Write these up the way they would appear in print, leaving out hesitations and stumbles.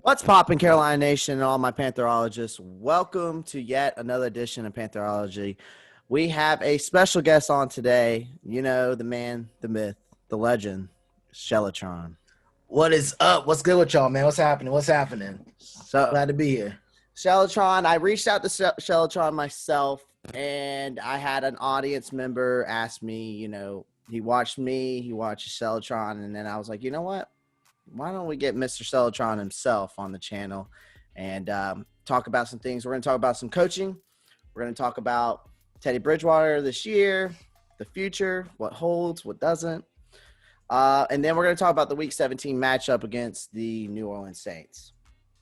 What's poppin', Carolina Nation and all my Pantherologists? Welcome to yet another edition of Pantherology. We have a special guest on today. You know, the man, the myth, the legend, Shellitronnn. What is up? What's good with y'all, man? What's happening? So, Glad to be here. Shellitronnn, I reached out to Shellitronnn myself, and I had an audience member ask me, he watched me, he watched Shellitronnn, and then I was like, you know what? Why don't we get Mr. Shellitronnn himself on the channel and talk about some things. We're going to talk about some coaching. We're going to talk about Teddy Bridgewater this year, the future, what holds, what doesn't. And then we're going to talk about the Week 17 matchup against the New Orleans Saints.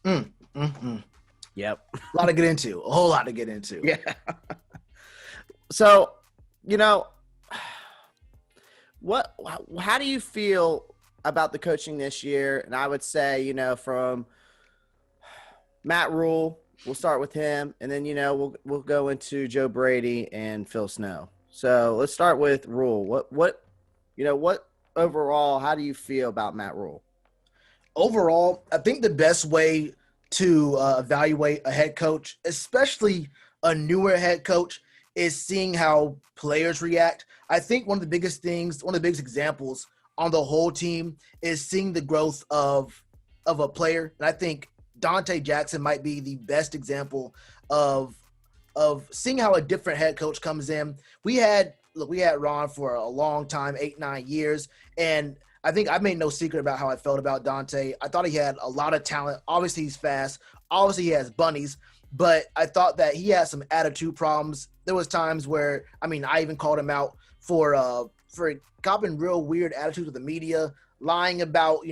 Yep. A lot to get into. A whole lot to get into. Yeah. So, how do you feel about the coaching this year? And I would say, from Matt Rule, we'll start with him, and then we'll go into Joe Brady and Phil Snow. So let's start with Rule. What overall, how do you feel about Matt Rule? Overall, I think the best way to evaluate a head coach, especially a newer head coach, is seeing how players react. I think one of the biggest examples on the whole team is seeing the growth of a player. And I think Dante Jackson might be the best example of seeing how a different head coach comes in. We had Ron for a long time, 8-9 years. And I think I made no secret about how I felt about Dante. I thought he had a lot of talent. Obviously he's fast. Obviously he has bunnies, but I thought that he had some attitude problems. There was times where, I even called him out for copping real weird attitudes with the media, lying about,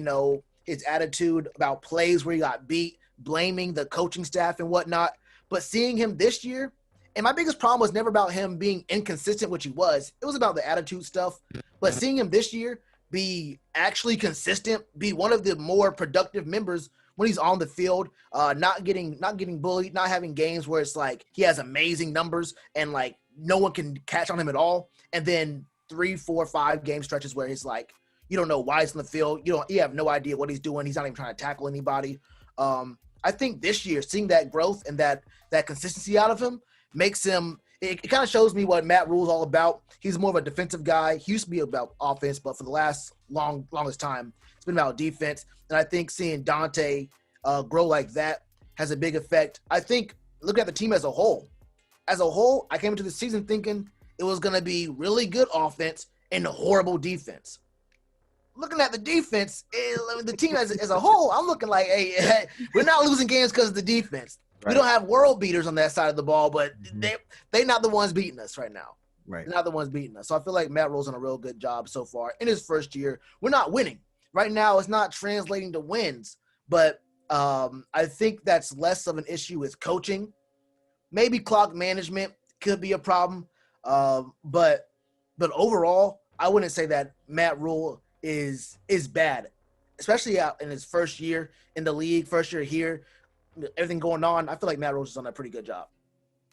his attitude about plays where he got beat, blaming the coaching staff and whatnot. But seeing him this year, and my biggest problem was never about him being inconsistent, which he was. It was about the attitude stuff. But seeing him this year be actually consistent, be one of the more productive members when he's on the field, not getting bullied, not having games where it's like he has amazing numbers and like no one can catch on him at all. And then 3, 4, 5 game stretches where he's like, you don't know why he's in the field. You have no idea what he's doing. He's not even trying to tackle anybody. I think this year, seeing that growth and that consistency out of him makes him, it kind of shows me what Matt Rule's all about. He's more of a defensive guy. He used to be about offense, but for the longest time, it's been about defense. And I think seeing Dante grow like that has a big effect. I think looking at the team as a whole, I came into the season thinking it was going to be really good offense and horrible defense. Looking at the defense, the team as a whole, I'm looking like, hey, we're not losing games because of the defense. Right. We don't have world beaters on that side of the ball, but they're not the ones beating us right now. Right. They're not the ones beating us. So I feel like Matt Rule's done a real good job so far in his first year. We're not winning. Right now, it's not translating to wins, but I think that's less of an issue with coaching. Maybe clock management could be a problem. But overall, I wouldn't say that Matt Rule is bad, especially out in his first year in the league, first year here, everything going on. I feel like Matt Rule's done a pretty good job.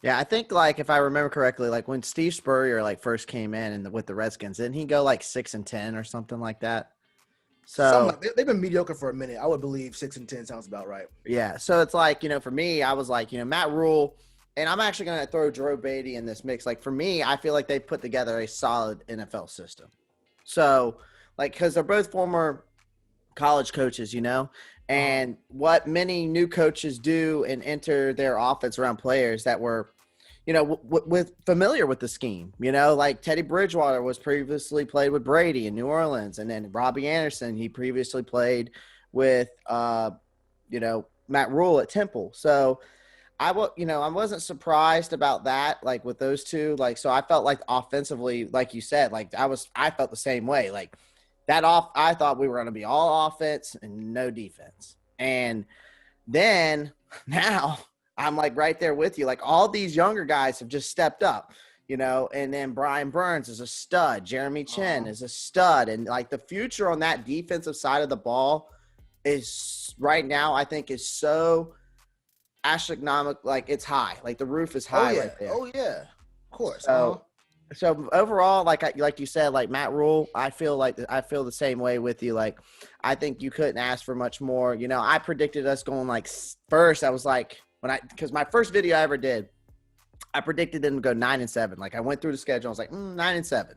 Yeah, I think if I remember correctly, when Steve Spurrier first came in with the Redskins, didn't he go 6-10 or something like that? So they've been mediocre for a minute. I would believe 6-10 sounds about right. Yeah, so it's for me, I was Matt Rule. And I'm actually going to throw Joe Brady in this mix. For me, I feel like they put together a solid NFL system. So, because they're both former college coaches, and what many new coaches do and enter their offense around players that were, with familiar with the scheme. Teddy Bridgewater was previously played with Brady in New Orleans. And then Robbie Anderson, he previously played with, Matt Rule at Temple. So, I wasn't surprised about that, with those two. So I felt offensively, like you said, I felt the same way. I thought we were going to be all offense and no defense. And then now I'm right there with you. All these younger guys have just stepped up, and then Brian Burns is a stud. Jeremy Chin is a stud. And the future on that defensive side of the ball is right now, I think is so astronomical, it's high. The roof is high right there. Oh, yeah. Of course. So So overall, like you said, like Matt Rule, I feel the same way with you. Like, I think you couldn't ask for much more. You know, I predicted us going like first. I was like, because my first video I ever did, I predicted them to go 9-7. Like, I went through the schedule. I was like 9-7,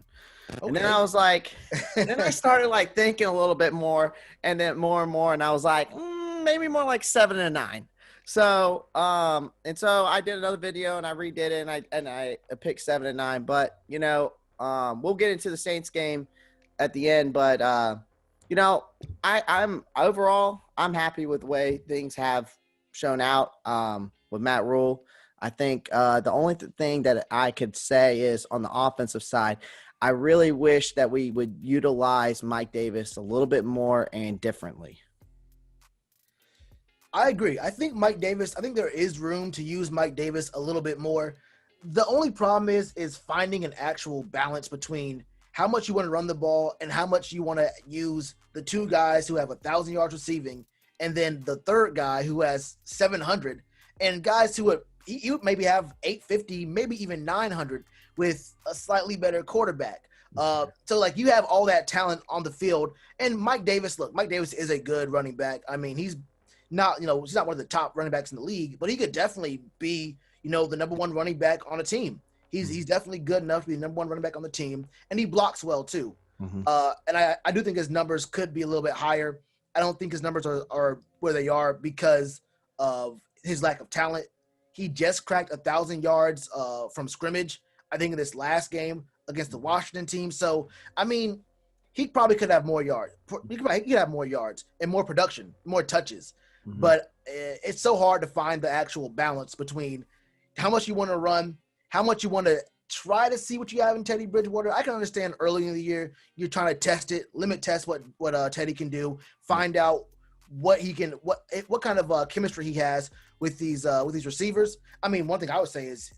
Okay. and then I was like, then I started like thinking a little bit more, and then more and more, and I was like, maybe more like 7-9. So, and so I did another video and I redid it and I picked 7-9, but you know, we'll get into the Saints game at the end, but, you know, I'm overall, I'm happy with the way things have shown out, with Matt Rule. I think, the only thing that I could say is on the offensive side, I really wish that we would utilize Mike Davis a little bit more and differently. I agree. I think there is room to use Mike Davis a little bit more. The only problem is finding an actual balance between how much you want to run the ball and how much you want to use the two guys who have 1,000 yards receiving, and then the third guy who has 700, and guys who you maybe have 850, maybe even 900 with a slightly better quarterback. So like you have all that talent on the field, and Mike Davis is a good running back. I mean, he's not one of the top running backs in the league, but he could definitely be, the number one running back on a team. He's definitely good enough to be the number one running back on the team, and he blocks well too. Mm-hmm. And I do think his numbers could be a little bit higher. I don't think his numbers are where they are because of his lack of talent. He just cracked 1,000 yards from scrimmage, I think, in this last game against the Washington team. So, I mean, he probably could have more yards. He could have more yards and more production, more touches. Mm-hmm. But it's so hard to find the actual balance between how much you want to run, how much you want to try to see what you have in Teddy Bridgewater. I can understand early in the year you're trying to test it, limit test what Teddy can do, find out what he can, what kind of chemistry he has with these receivers. I mean, one thing I would say is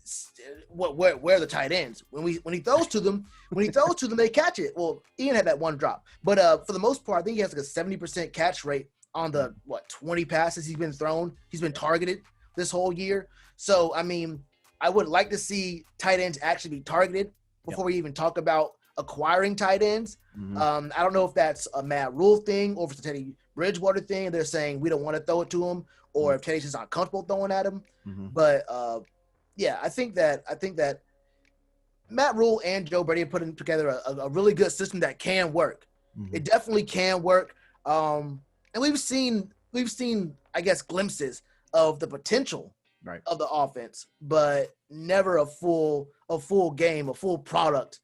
where are the tight ends? When he throws to them, they catch it. Well, Ian had that one drop, but for the most part, I think he has like a 70% catch rate on the 20 passes he's been thrown. He's been targeted this whole year. So, I mean, I would like to see tight ends actually be targeted before we even talk about acquiring tight ends. Mm-hmm. I don't know if that's a Matt Rule thing or if it's a Teddy Bridgewater thing. They're saying we don't want to throw it to him, or if Teddy's just not comfortable throwing at him. Mm-hmm. But I think that Matt Rule and Joe Brady are putting together a really good system that can work. Mm-hmm. It definitely can work. And we've seen, I guess, glimpses of the potential of the offense, but never a full game, a full product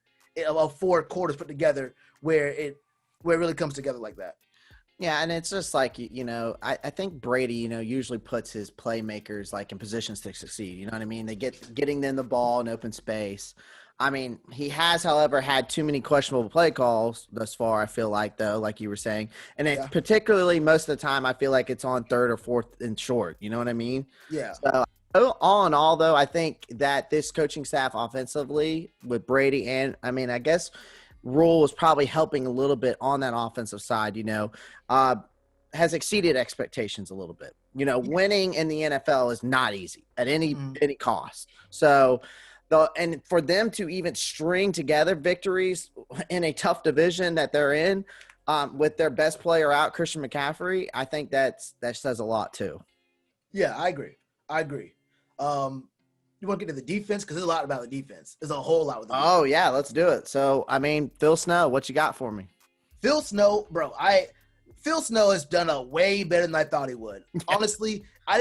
of 4 quarters put together where it really comes together like that. Yeah, and it's just like, I think Brady, usually puts his playmakers like in positions to succeed. You know what I mean? They getting them the ball in open space. I mean, he has, however, had too many questionable play calls thus far, I feel like, though, like you were saying. And it, particularly most of the time, I feel like it's on 3rd or 4th and short. You know what I mean? Yeah. So, all in all, though, I think that this coaching staff offensively with Brady and, I mean, I guess Rule is probably helping a little bit on that offensive side, has exceeded expectations a little bit. Winning in the NFL is not easy at any cost. So, and for them to even string together victories in a tough division that they're in, with their best player out, Christian McCaffrey, I think that says a lot too. Yeah, I agree. You want to get to the defense? Because there's a lot about the defense. There's a whole lot with the defense. Oh, yeah, let's do it. So, I mean, Phil Snow, what you got for me? Phil Snow, bro, Phil Snow has done a way better than I thought he would. Honestly, I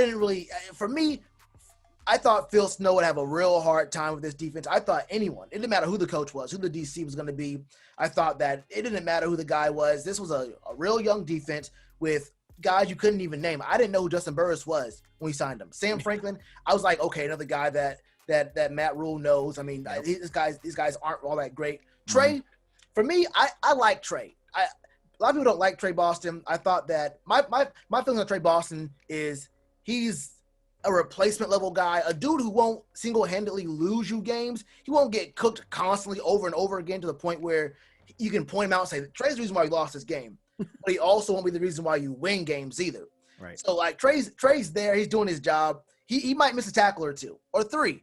thought Phil Snow would have a real hard time with this defense. I thought anyone, it didn't matter who the coach was, who the DC was going to be. I thought that it didn't matter who the guy was. This was a real young defense with guys you couldn't even name. I didn't know who Justin Burris was when we signed him. Sam Franklin, I was like, okay, another guy that Matt Rule knows. I mean, these guys aren't all that great. Trey, for me, I like Trey. A lot of people don't like Trey Boston. I thought that my feeling on Trey Boston is he's a replacement level guy, a dude who won't single-handedly lose you games. He won't get cooked constantly over and over again to the point where you can point him out and say, Trey's the reason why you lost this game. But he also won't be the reason why you win games either. Right. So, like, Trey's there. He's doing his job. He might miss a tackle or 2 or 3,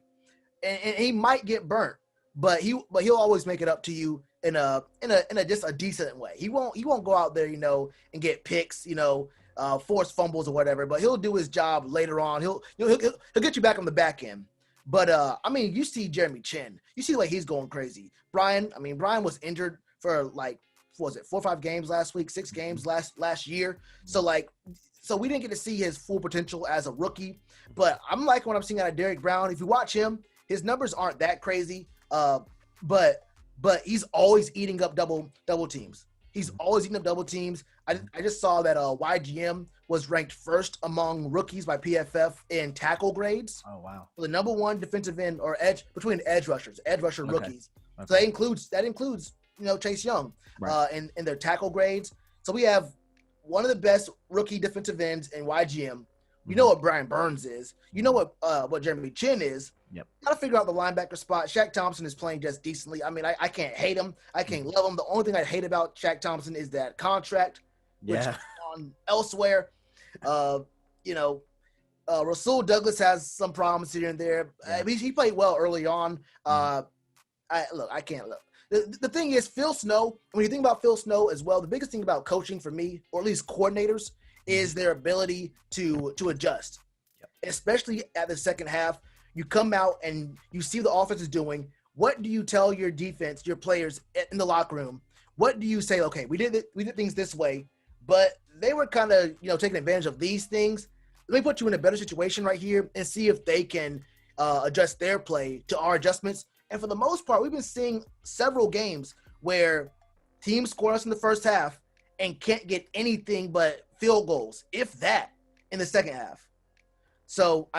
and he might get burnt. but he'll always make it up to you in a just a decent way. He won't go out there, and get picks, force fumbles or whatever, but he'll do his job later on. He'll get you back on the back end. But you see Jeremy Chin. You see he's going crazy. Brian was injured for what was it, 4 or 5 games last week, 6 games last year. So we didn't get to see his full potential as a rookie. But I'm liking what I'm seeing out of Derrick Brown. If you watch him, his numbers aren't that crazy. But he's always eating up double teams. He's always eating up double teams. I just saw that YGM was ranked first among rookies by PFF in tackle grades. Oh wow! The number 1 defensive end or between edge rusher rookies. Okay. So that includes Chase Young, right. In their tackle grades. So we have one of the best rookie defensive ends in YGM. You know what Brian Burns is. You know what Jeremy Chin is. Yep. Got to figure out the linebacker spot. Shaq Thompson is playing just decently. I can't hate him. I can't love him. The only thing I hate about Shaq Thompson is that contract, which is on elsewhere. Rasul Douglas has some problems here and there. Yeah. He played well early on. I can't look. The thing is, Phil Snow, when you think about Phil Snow as well, the biggest thing about coaching for me, or at least coordinators, is their ability to adjust. Yep. Especially at the second half. You come out and you see the offense is doing. What do you tell your defense, your players in the locker room? What do you say? Okay, we did things this way, but they were kind of taking advantage of these things. Let me put you in a better situation right here and see if they can adjust their play to our adjustments. And for the most part, we've been seeing several games where teams score us in the first half and can't get anything but field goals, if that, in the second half. So,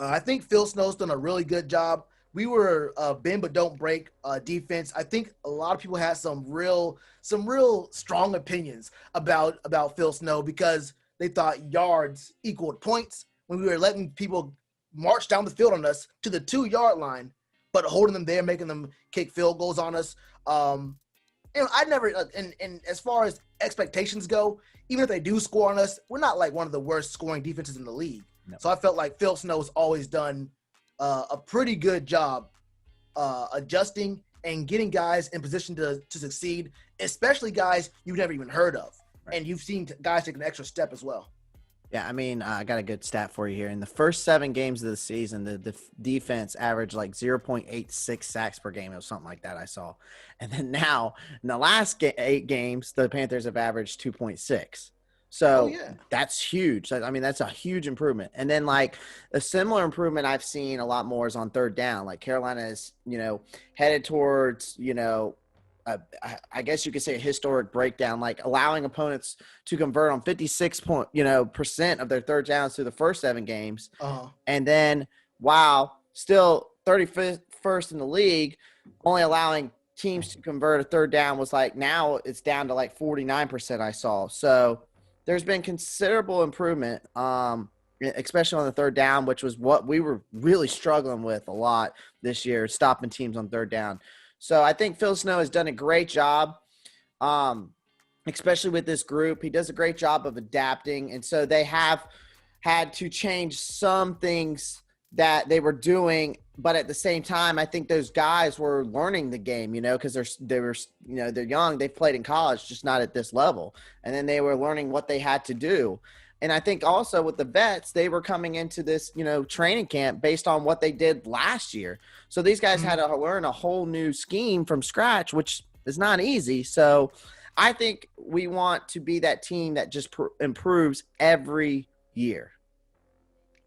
I think Phil Snow's done a really good job. We were bend but don't break defense. I think a lot of people had some real strong opinions about Phil Snow because they thought yards equaled points when we were letting people march down the field on us to the 2-yard line, but holding them there, making them kick field goals on us. I never and as far as expectations go, even if they do score on us, we're not like one of the worst scoring defenses in the league. No. So I felt like Phil Snow's always done a pretty good job adjusting and getting guys in position to succeed, especially guys you've never even heard of. Right. And you've seen guys take an extra step as well. Yeah, I got a good stat for you here. In the first 7 games of the season, the defense averaged like 0.86 sacks per game or something like that I saw. And then now, in the last 8 games, the Panthers have averaged 2.6. So that's huge. That's a huge improvement. And then like a similar improvement I've seen a lot more is on third down. Like Carolina is, headed towards, I guess you could say a historic breakdown, like allowing opponents to convert on 56% of their third downs through the first 7 games. Uh-huh. And then, still 31st in the league, only allowing teams to convert a third down was like, now it's down to like 49% I saw. So there's been considerable improvement, especially on the third down, which was what we were really struggling with a lot this year, stopping teams on third down. So I think Phil Snow has done a great job, especially with this group. He does a great job of adapting. And so they have had to change some things that they were doing. But at the same time, I think those guys were learning the game, because they're young. They've played in college, just not at this level. And then they were learning what they had to do. And I think also with the vets, they were coming into this, training camp based on what they did last year. So these guys had to learn a whole new scheme from scratch, which is not easy. So I think we want to be that team that just improves every year.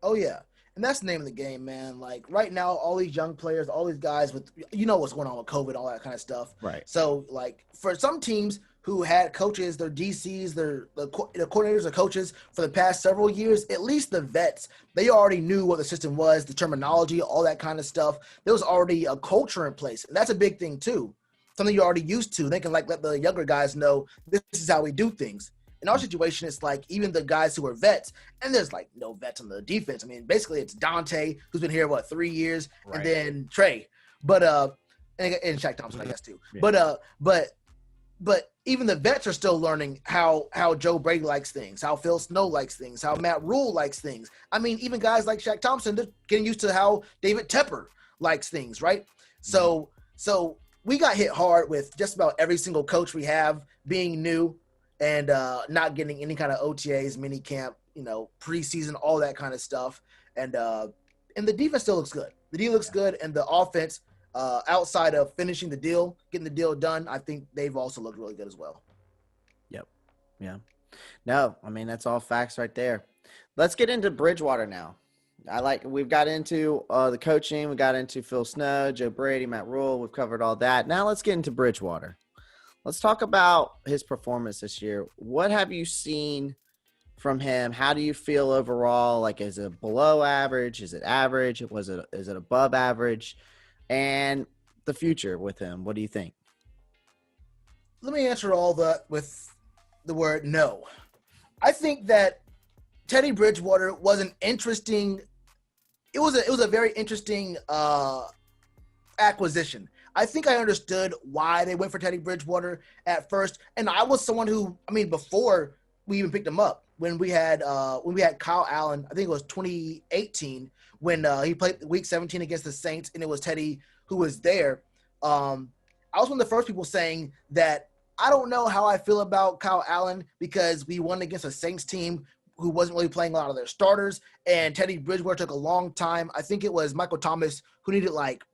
Oh, yeah. And that's the name of the game, man. Like right now, all these young players, all these guys with, what's going on with COVID, all that kind of stuff. Right. So like for some teams who had coaches, their DCs, the coordinators or coaches for the past several years, at least the vets, they already knew what the system was, the terminology, all that kind of stuff. There was already a culture in place. And that's a big thing too. Something you're already used to. They can like let the younger guys know this is how we do things. In our situation, it's like even the guys who are vets, and there's like no vets on the defense. Basically it's Dante, who's been here, 3 years, right. And then Trey. But and Shaq Thompson, I guess too. Yeah. But even the vets are still learning how Joe Brady likes things, how Phil Snow likes things, how Matt Rule likes things. Even guys like Shaq Thompson, they're getting used to how David Tepper likes things, right? So we got hit hard with just about every single coach we have being new and not getting any kind of OTAs, mini camp, preseason, all that kind of stuff. And the defense still looks good. The D looks good, and the offense, outside of finishing the deal, getting the deal done, I think they've also looked really good as well. Yep. Yeah. No, I mean, that's all facts right there. Let's get into Bridgewater now. We've got into the coaching. We got into Phil Snow, Joe Brady, Matt Rule. We've covered all that. Now let's get into Bridgewater. Let's talk about his performance this year. What have you seen from him? How do you feel overall? Like, is it below average? Is it average? Is it above average? And the future with him, what do you think? Let me answer all that with the word no. I think that Teddy Bridgewater was an interesting – it was a very interesting acquisition. I think I understood why they went for Teddy Bridgewater at first, and I was someone who, before we even picked him up, when we had Kyle Allen, I think it was 2018, when he played Week 17 against the Saints, and it was Teddy who was there. I was one of the first people saying that I don't know how I feel about Kyle Allen because we won against a Saints team who wasn't really playing a lot of their starters, and Teddy Bridgewater took a long time. I think it was Michael Thomas who needed like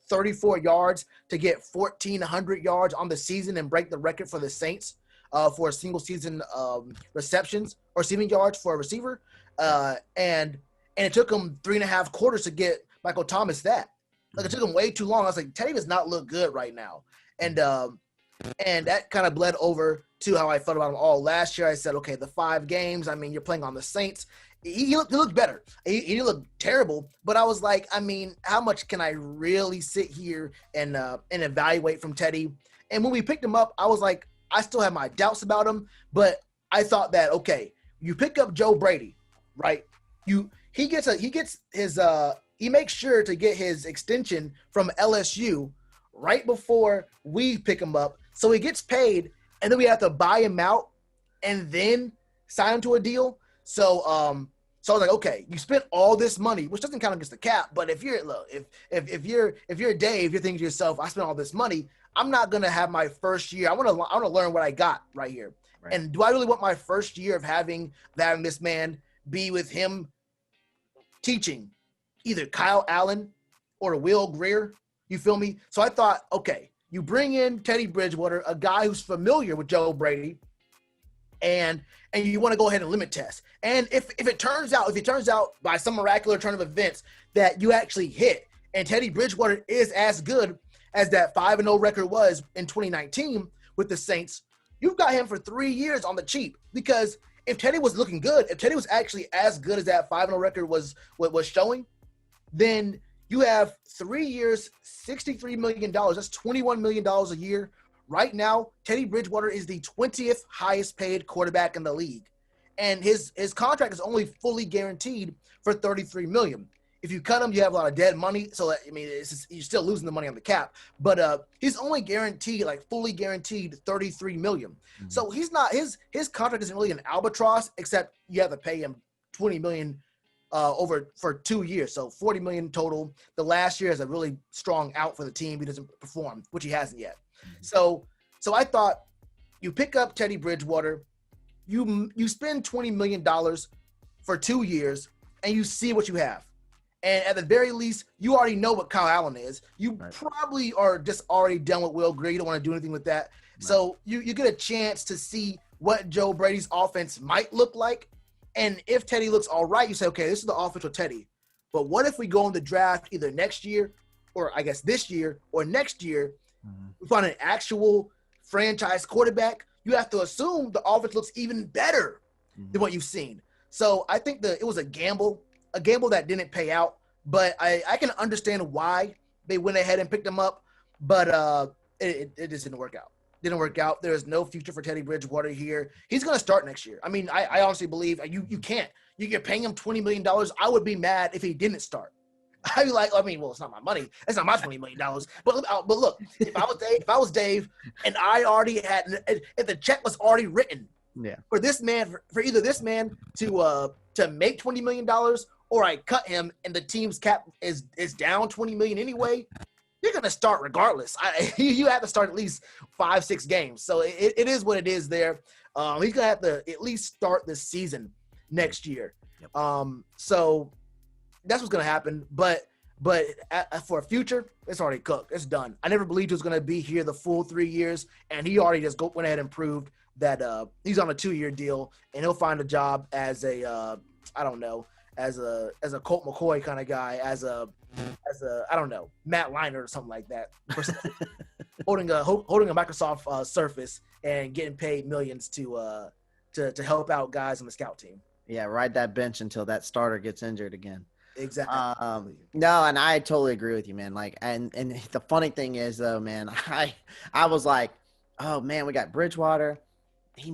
34 yards to get 1,400 yards on the season and break the record for the Saints for a single season receptions or receiving yards for a receiver. And it took him 3.5 quarters to get Michael Thomas that. Like, it took him way too long. I was like, Teddy does not look good right now. And that kind of bled over to how I felt about him all last year. I said, okay, the 5 games, you're playing on the Saints. He looked better. He didn't look terrible, but I was like, how much can I really sit here and evaluate from Teddy? And when we picked him up, I was like, I still have my doubts about him, but I thought that, okay, you pick up Joe Brady, right? He makes sure to get his extension from LSU right before we pick him up. So he gets paid, and then we have to buy him out and then sign him to a deal. So I was like, okay, you spent all this money, which doesn't count against the cap. But if you're Dave, you're thinking to yourself, I spent all this money. I'm not gonna have my first year. I want to learn what I got right here. Right. And do I really want my first year of having this man be with him teaching either Kyle Allen or Will Grier? You feel me? So I thought, okay, you bring in Teddy Bridgewater, a guy who's familiar with Joe Brady, and you want to go ahead and limit test. And if it turns out by some miraculous turn of events that you actually hit, and Teddy Bridgewater is as good as that 5-0 record was in 2019 with the Saints, you've got him for 3 years on the cheap. Because if Teddy was looking good, if Teddy was actually as good as that 5-0 record was showing, then you have 3 years, $63 million. That's $21 million a year. Right now, Teddy Bridgewater is the 20th highest paid quarterback in the league. And his contract is only fully guaranteed for $33 million. If you cut him, you have a lot of dead money. So, you're still losing the money on the cap. But he's only guaranteed, fully guaranteed $33 million. Mm-hmm. So his contract isn't really an albatross, except you have to pay him $20 million over for 2 years. So $40 million total. The last year is a really strong out for the team. He doesn't perform, which he hasn't yet. Mm-hmm. So I thought you pick up Teddy Bridgewater, you spend $20 million for 2 years, and you see what you have. And at the very least, you already know what Kyle Allen is. You probably are just already done with Will Grier. You don't want to do anything with that. Right. So you get a chance to see what Joe Brady's offense might look like. And if Teddy looks all right, you say, okay, this is the offense with Teddy. But what if we go in the draft either next year, or I guess this year, or next year, we find an actual franchise quarterback? You have to assume the offense looks even better than what you've seen. So I think it was a gamble that didn't pay out. But I can understand why they went ahead and picked him up. But it just didn't work out. Didn't work out. There is no future for Teddy Bridgewater here. He's going to start next year. I honestly believe you can't. You're paying him $20 million. I would be mad if he didn't start. I'd be like, well, it's not my money. It's not my $20 million. But look, if I was Dave, and I already had, if the check was already written, for this man, for either this man to make $20 million, or I cut him and the team's cap is down $20 million anyway, you're going to start regardless. You have to start at least 5-6 games. So it is what it is there. He's going to have to at least start the season next year. Yep. So that's what's going to happen. But for a future, it's already cooked. It's done. I never believed he was going to be here the full 3 years, and he already just went ahead and proved that he's on a 2-year deal, and he'll find a job as a I don't know, as a Colt McCoy kind of guy, as a I don't know, Matt Leinart or something like that, holding a Microsoft Surface and getting paid millions to help out guys on the scout team. Yeah, ride that bench until that starter gets injured again. Exactly. No, and I totally agree with you, man. Like, and the funny thing is, though, man, I was like, oh man, we got Bridgewater. He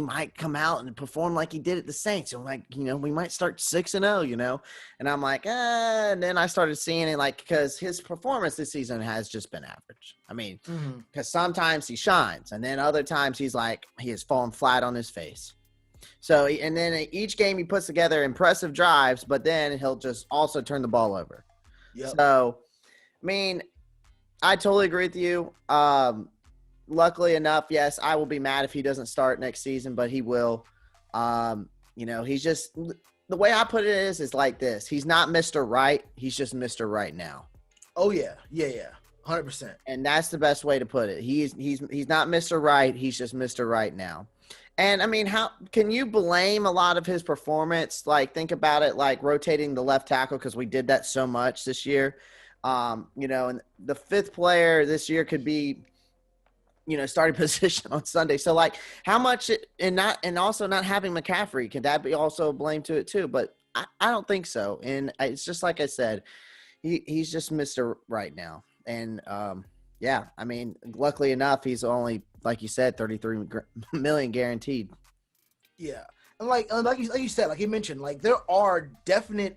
might come out and perform like he did at the Saints. And like, we might start 6-0, and I'm like, and then I started seeing it, like, because his performance this season has just been average. I mean, because sometimes he shines, and then other times he has fallen flat on his face. So, and then each game he puts together impressive drives, but then he'll just also turn the ball over. Yep. So, I mean, I totally agree with you. Luckily enough, yes, I will be mad if he doesn't start next season, but he will. He's just – the way I put it is like this. He's not Mr. Right. He's just Mr. Right now. Oh, yeah. Yeah. 100%. And that's the best way to put it. He's not Mr. Right. He's just Mr. Right now. And, I mean, how can you blame a lot of his performance? Like, think about it, like rotating the left tackle, because we did that so much this year. And the fifth player this year could be – starting position on Sunday. So like how much and also not having McCaffrey, could that be also blamed to it too? But I don't think so. And it's just, like I said, he's just Mr. Right now. And I mean, luckily enough, he's only, like you said, 33 million guaranteed. Yeah. And like you said, like you mentioned, like there definitely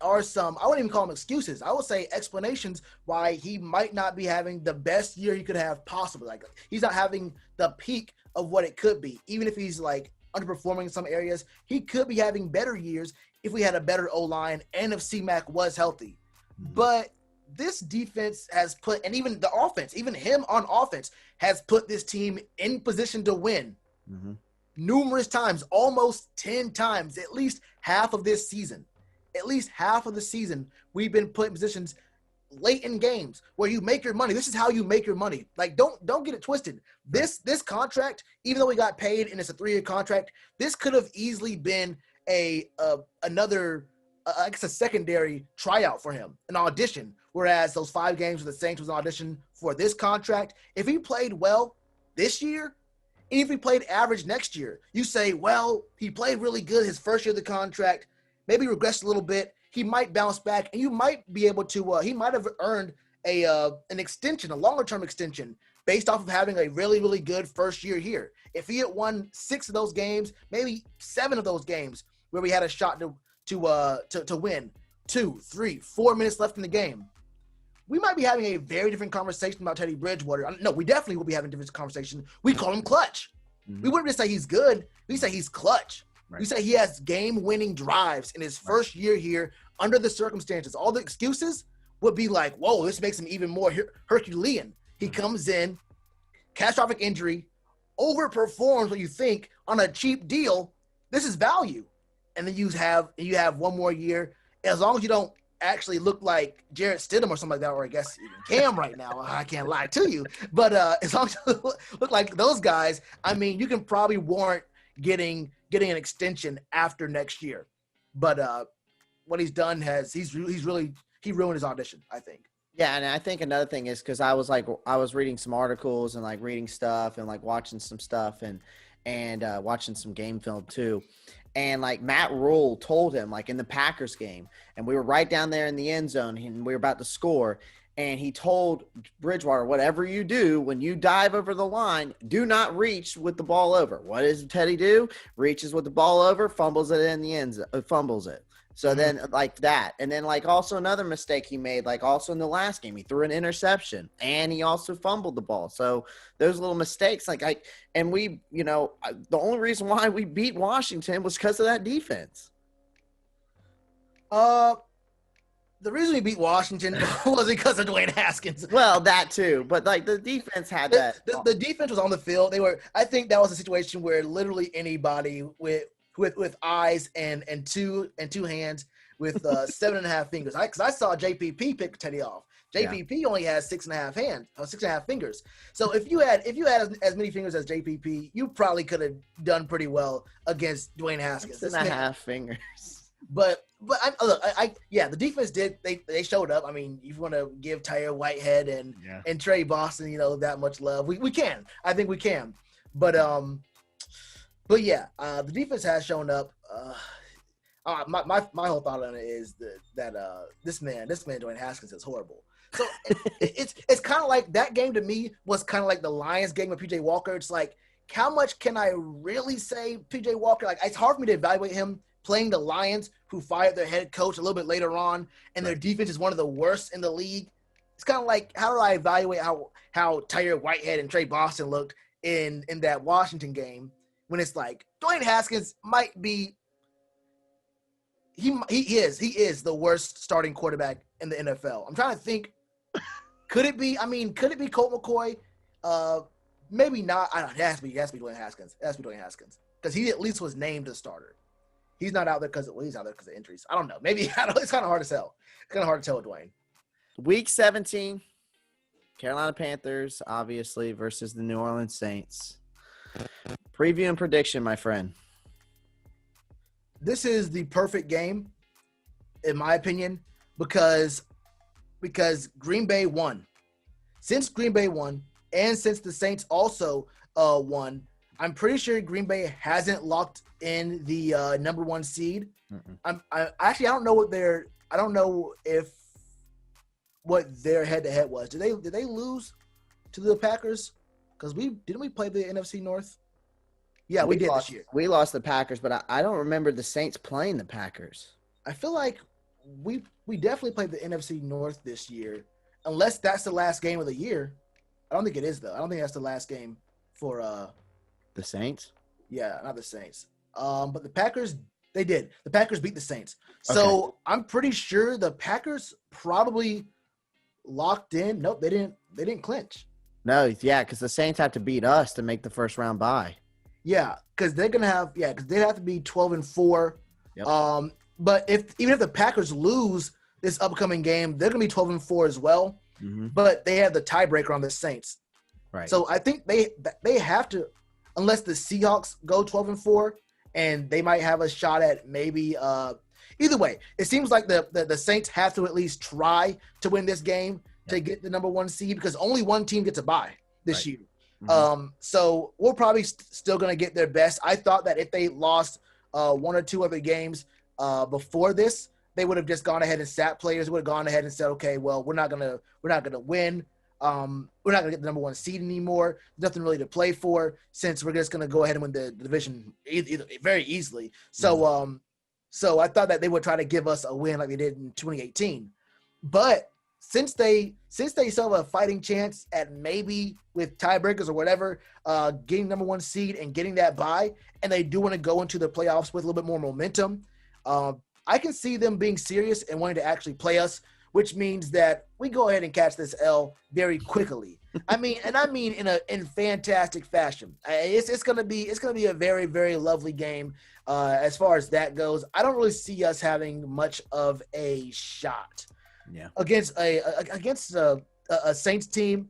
are some, I wouldn't even call them excuses. I would say explanations why he might not be having the best year he could have possibly. Like he's not having the peak of what it could be. Even if he's like underperforming in some areas, he could be having better years if we had a better O-line and if C-Mac was healthy. But this defense has put, and even the offense, even him on offense, has put this team in position to win numerous times, almost 10 times, at least half of this season. At least half of the season, we've been put in positions late in games where you make your money. This is how you make your money. Like, don't get it twisted. This contract, even though we got paid and it's a 3-year contract, this could have easily been another secondary tryout for him, an audition. Whereas those 5 games with the Saints was an audition for this contract. If he played well this year, and if he played average next year, you say, well, he played really good his first year of the contract, maybe regressed a little bit, he might bounce back, and you might be able to he might have earned an extension, a longer-term extension, based off of having a really, really good first year here. If he had won 6 of those games, maybe 7 of those games where we had a shot to win, 2, 3, 4 minutes left in the game, we might be having a very different conversation about Teddy Bridgewater. No, we definitely will be having a different conversation. We call him clutch. We wouldn't just say he's good. We say he's clutch. Right. We say he has game-winning drives in his first year here under the circumstances. All the excuses would be like, whoa, this makes him even more Herculean. He comes in, catastrophic injury, overperforms what you think on a cheap deal. This is value. And then you have one more year. As long as you don't actually look like Jarrett Stidham or something like that, or I guess even Cam right now, I can't lie to you. But as long as you look like those guys, I mean, you can probably warrant getting an extension after next year. But what he's done he ruined his audition, I think. Yeah, and I think another thing is because I was reading some articles and like reading stuff and like watching some stuff and watching some game film too. And like Matt Rule told him, like in the Packers game, and we were right down there in the end zone and we were about to score. And he told Bridgewater, whatever you do, when you dive over the line, do not reach with the ball over. What does Teddy do? Reaches with the ball over, fumbles it in the end zone, fumbles it. So then like that. And then like also another mistake he made, like also in the last game, he threw an interception and he also fumbled the ball. So those little mistakes, the only reason why we beat Washington was because of that defense. The reason we beat Washington was because of Dwayne Haskins. Well, that too, but like the defense had that. The defense was on the field. I think that was a situation where literally anybody with eyes and two hands with 7.5 fingers. Because I saw JPP pick Teddy off. JPP only has 6.5 fingers. So if you had as many fingers as JPP, you probably could have done pretty well against Dwayne Haskins. 6.5 fingers. But the defense did. They showed up. I mean, if you want to give Tyre Whitehead and Trey Boston, that much love, we can. I think we can. But yeah, the defense has shown up. My whole thought on it is that this man Dwayne Haskins is horrible. So it's kind of like that game to me was kind of like the Lions game with PJ Walker. It's like, how much can I really say PJ Walker? Like, it's hard for me to evaluate him playing the Lions, who fired their head coach a little bit later on, and their defense is one of the worst in the league. It's kind of like, how do I evaluate how Tyre Whitehead and Trey Boston looked in that Washington game when it's like Dwayne Haskins might be he is the worst starting quarterback in the NFL. I'm trying to think, could it be Colt McCoy? Maybe not. I don't know. It has to be Dwayne Haskins. It has to be Dwayne Haskins because he at least was named a starter. He's not out there he's out there because of injuries. I don't know. Maybe it's kind of hard to tell. It's kind of hard to tell with Dwayne. Week 17, Carolina Panthers, obviously, versus the New Orleans Saints. Preview and prediction, my friend. This is the perfect game, in my opinion, because Green Bay won. Since Green Bay won, and since the Saints also won, I'm pretty sure Green Bay hasn't locked in the number 1 seed. I don't know what their head-to-head was. Did they lose to the Packers? Because didn't we play the NFC North? Yeah, we did this year. We lost the Packers, but I don't remember the Saints playing the Packers. I feel like we definitely played the NFC North this year, unless that's the last game of the year. I don't think it is, though. I don't think that's the last game for the Saints. Yeah, not the Saints. But the Packers, they did. The Packers beat the Saints. So okay. I'm pretty sure the Packers probably locked in. Nope, they didn't clinch. No, yeah, because the Saints have to beat us to make the first round bye. Yeah, because they're gonna have because they have to be 12-4. Yep. But even if the Packers lose this upcoming game, they're gonna be 12-4 as well. Mm-hmm. But they have the tiebreaker on the Saints. Right. So I think they have to, unless the Seahawks go 12-4, and they might have a shot at maybe. Either way, it seems like the Saints have to at least try to win this game to get the number 1 seed, because only one team gets a bye this year. Mm-hmm. So we're probably still going to get their best. I thought that if they lost 1 or 2 other games before this, they would have just gone ahead and sat players. Would have gone ahead and said, okay, well, we're not gonna win. We're not gonna get the number 1 seed anymore. Nothing really to play for, since we're just gonna go ahead and win the division either very easily. So so I thought that they would try to give us a win like they did in 2018, but since they still have a fighting chance at maybe with tiebreakers or whatever, getting number 1 seed and getting that bye, and they do want to go into the playoffs with a little bit more momentum, I can see them being serious and wanting to actually play us, which means that we go ahead and catch this L very quickly. I mean in fantastic fashion. It's gonna be a very, very lovely game as far as that goes. I don't really see us having much of a shot. Yeah. Against a Saints team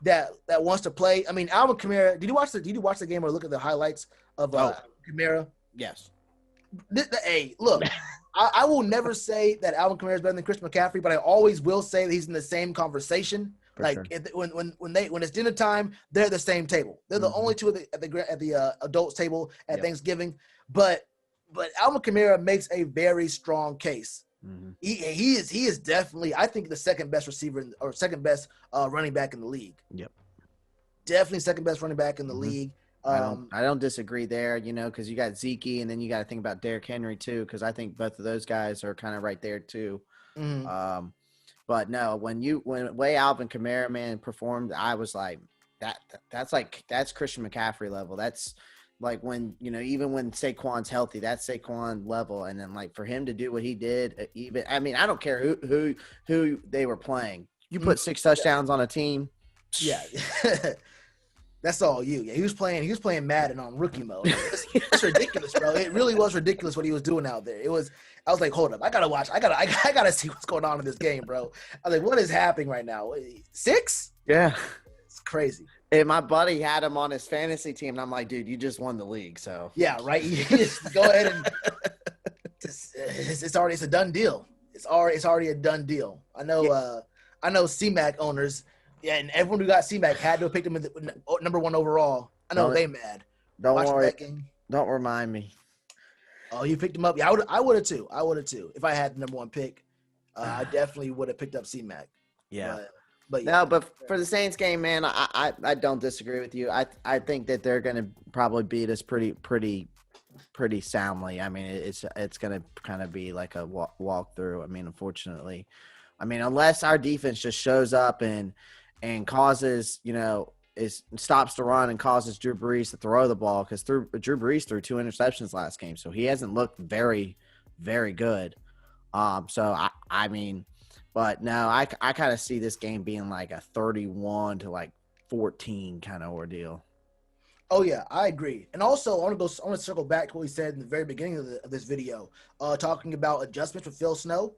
that wants to play. I mean, Alvin Kamara. Did you watch the game or look at the highlights of Kamara? Yes. Hey, look, I will never say that Alvin Kamara is better than Christian McCaffrey, but I always will say that he's in the same conversation. For like sure. When it's dinner time, they're the same table. They're the only two at the adults table at Thanksgiving. But Alvin Kamara makes a very strong case. Mm-hmm. He is definitely, I think, the second best receiver or second best running back in the league. Yep, definitely second best running back in the league. I don't disagree there, because you got Zeke, and then you got to think about Derrick Henry too, because I think both of those guys are kind of right there too. Mm-hmm. But no, when way Alvin Kamara, man, performed, I was like, that's Christian McCaffrey level. That's Like when, even when Saquon's healthy, that's Saquon level. And then like for him to do what he did, even, I mean, I don't care who they were playing. You put 6 touchdowns on a team. Yeah. That's all you. Yeah, he was playing Madden on rookie mode. It's ridiculous, bro. It really was ridiculous what he was doing out there. I was like, hold up, I gotta watch. I gotta see what's going on in this game, bro. I was like, what is happening right now? 6? Yeah. It's crazy. And my buddy had him on his fantasy team, and I'm like, dude, you just won the league, so. Yeah, right. You just go ahead and it's already a done deal. It's already a done deal. I know C-Mac owners, yeah, and everyone who got C-Mac had to have picked him in the number 1 overall. I know they mad. Don't worry. Don't remind me. Oh, you picked him up? Yeah, I would have too. If I had the number 1 pick, I definitely would have picked up C-Mac. Yeah. But yeah. No, but for the Saints game, man, I don't disagree with you. I think that they're going to probably beat us pretty soundly. I mean, it's going to kind of be like a walk through. I mean, unfortunately, unless our defense just shows up and causes, stops the run and causes Drew Brees to throw the ball, because Drew Brees threw 2 interceptions last game, so he hasn't looked very, very good. So I mean. But no, I kind of see this game being like a 31 to 14 kind of ordeal. Oh yeah, I agree. And also, I want to circle back to what we said in the very beginning of this video, talking about adjustments with Phil Snow.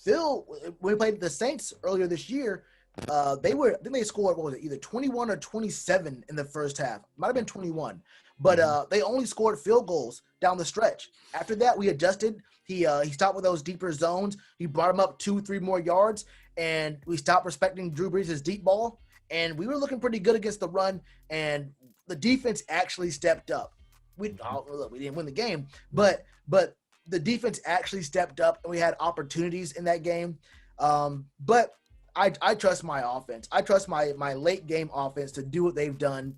Phil, when we played the Saints earlier this year, I think they scored, what was it, either 21 or 27 in the first half. Might have been 21, but they only scored field goals down the stretch. After that, we adjusted. He stopped with those deeper zones. He brought him up 2-3 more yards, and we stopped respecting Drew Brees' deep ball. And we were looking pretty good against the run, and the defense actually stepped up. We didn't win the game, but the defense actually stepped up, and we had opportunities in that game. But I trust my offense. I trust my late game offense to do what they've done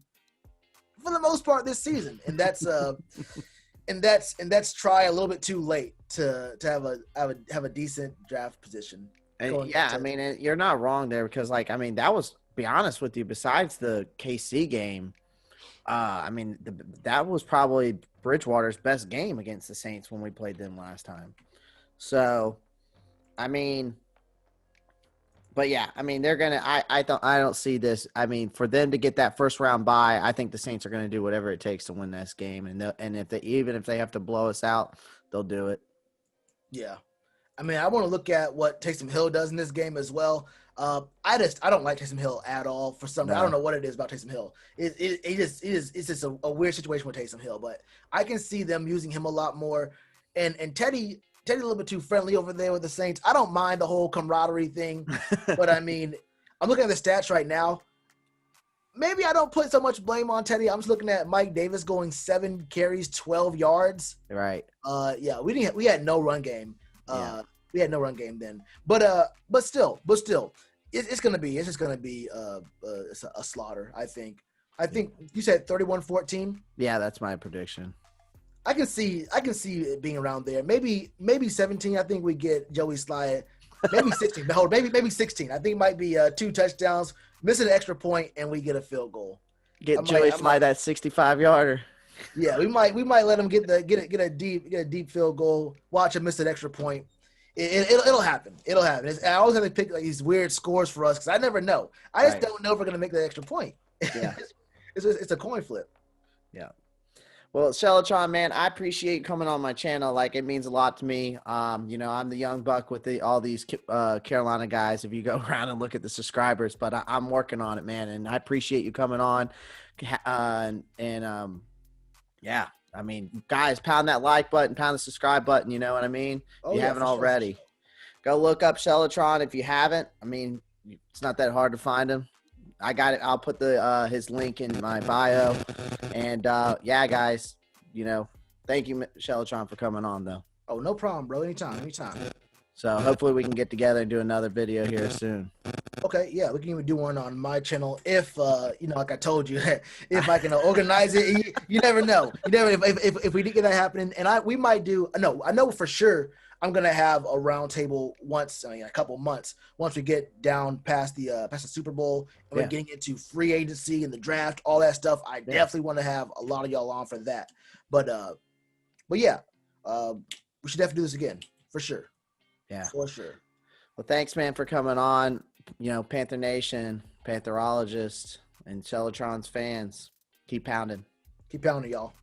for the most part this season, and that's and that's try a little bit too late to have a decent draft position. Yeah, I mean, you're not wrong there, because that was, be honest with you, besides the KC game, that was probably Bridgewater's best game against the Saints when we played them last time. So, but yeah, they're gonna. I don't see this. For them to get that first round bye, I think the Saints are gonna do whatever it takes to win this game, and if they have to blow us out, they'll do it. Yeah, I want to look at what Taysom Hill does in this game as well. I don't like Taysom Hill at all for some. No. I don't know what it is about Taysom Hill. It's just a weird situation with Taysom Hill, but I can see them using him a lot more. And Teddy a little bit too friendly over there with the Saints. I don't mind the whole camaraderie thing, but I'm looking at the stats right now. Maybe I don't put so much blame on Teddy. I'm just looking at Mike Davis going 7 carries, 12 yards. Right. Yeah, we had no run game. We had no run game then. But still, it's gonna be a slaughter. I think you said 31-14. Yeah, that's my prediction. I can see it being around there. Maybe 17. I think we get Joey Sly. Maybe 16. But maybe 16. I think it might be 2 touchdowns, missing an extra point, and we get a field goal. Get Joey Sly that 65-yarder. Yeah, we might let him get a deep field goal. Watch him miss an extra point. It'll happen. It'll happen. I always have to pick these weird scores for us because I never know. I just don't know if we're gonna make that extra point. Yeah, it's a coin flip. Yeah. Well, Shellitronnn, man, I appreciate you coming on my channel. It means a lot to me. I'm the young buck with all these Carolina guys, if you go around and look at the subscribers, but I'm working on it, man. And I appreciate you coming on. Yeah, guys, pound that like button, pound the subscribe button. You know what I mean? If you haven't already. Sure. Go look up Shellitronnn if you haven't. It's not that hard to find him. I got it. I'll put his link in my bio. And yeah, guys, thank you, Shellitronnn, for coming on, though. Oh, no problem, bro. Anytime. So hopefully we can get together and do another video here soon. Okay, yeah, we can even do one on my channel if, like I told you, if I can organize it. You never know. If we did get that happening, and we might do. No, I know for sure I'm gonna have a roundtable once, a couple months, once we get down past the Super Bowl and we're getting into free agency and the draft, all that stuff. I definitely want to have a lot of y'all on for that. But yeah, we should definitely do this again for sure. Yeah, for sure. Well, thanks, man, for coming on. Panther Nation, Pantherologists, and Shellitronn's fans, keep pounding. Keep pounding, y'all.